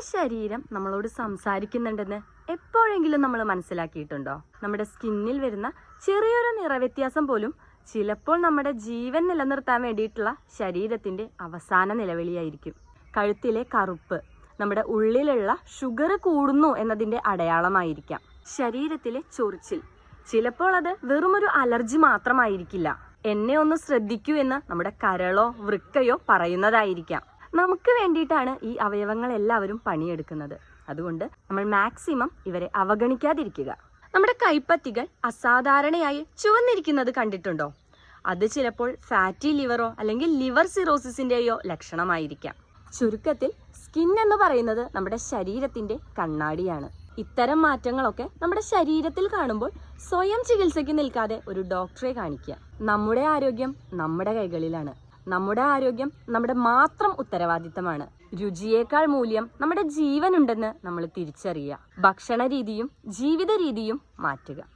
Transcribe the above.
നമ്മുടെ ശരീരം നമ്മളോട് സംസാരിക്കുന്നുണ്ടെന്ന് എപ്പോഴെങ്കിലും നമ്മൾ മനസ്സിലാക്കിയിട്ടുണ്ടോ? നമ്മുടെ സ്കിന്നിൽ വരുന്ന ചെറിയൊരു നിറവ്യത്യാസം പോലും ചിലപ്പോൾ നമ്മുടെ ജീവൻ നിലനിർത്താൻ വേണ്ടിയിട്ടുള്ള ശരീരത്തിന്റെ അവസാന നിലവിളിയായിരിക്കും. കഴുത്തിലെ കറുപ്പ് നമ്മുടെ ഉള്ളിലുള്ള ഷുഗർ കൂടുന്നു എന്നതിന്റെ അടയാളമായിരിക്കാം. ശരീരത്തിലെ ചൊറിച്ചിൽ ചിലപ്പോൾ അത് വെറുമൊരു അലർജി മാത്രമായിരിക്കില്ല. എന്നെ ഒന്ന് ശ്രദ്ധിക്കൂ എന്ന് നമ്മുടെ കരളോ വൃക്കയോ പറയുന്നതായിരിക്കാം. നമുക്ക് വേണ്ടിയിട്ടാണ് ഈ അവയവങ്ങൾ എല്ലാവരും പണിയെടുക്കുന്നത്. അതുകൊണ്ട് നമ്മൾ മാക്സിമം ഇവരെ അവഗണിക്കാതിരിക്കുക. നമ്മുടെ കൈപ്പത്തികൾ അസാധാരണയായി ചുവന്നിരിക്കുന്നത് കണ്ടിട്ടുണ്ടോ? അത് ചിലപ്പോൾ ഫാറ്റി ലിവറോ അല്ലെങ്കിൽ ലിവർ സിറോസിസിന്റെയോ ലക്ഷണമായിരിക്കാം. ചുരുക്കത്തിൽ സ്കിൻ എന്ന് പറയുന്നത് നമ്മുടെ ശരീരത്തിന്റെ കണ്ണാടിയാണ്. ഇത്തരം മാറ്റങ്ങളൊക്കെ നമ്മുടെ ശരീരത്തിൽ കാണുമ്പോൾ സ്വയം ചികിത്സയ്ക്ക് നിൽക്കാതെ ഒരു ഡോക്ടറെ കാണിക്കുക. നമ്മുടെ ആരോഗ്യം നമ്മുടെ കൈകളിലാണ്. നമ്മുടെ ആരോഗ്യം നമ്മുടെ മാത്രം ഉത്തരവാദിത്തമാണ്. രുചിയേക്കാൾ മൂല്യം നമ്മുടെ ജീവനുണ്ടെന്ന് നമ്മൾ തിരിച്ചറിയുക. ഭക്ഷണ രീതിയും ജീവിത രീതിയും മാറ്റുക.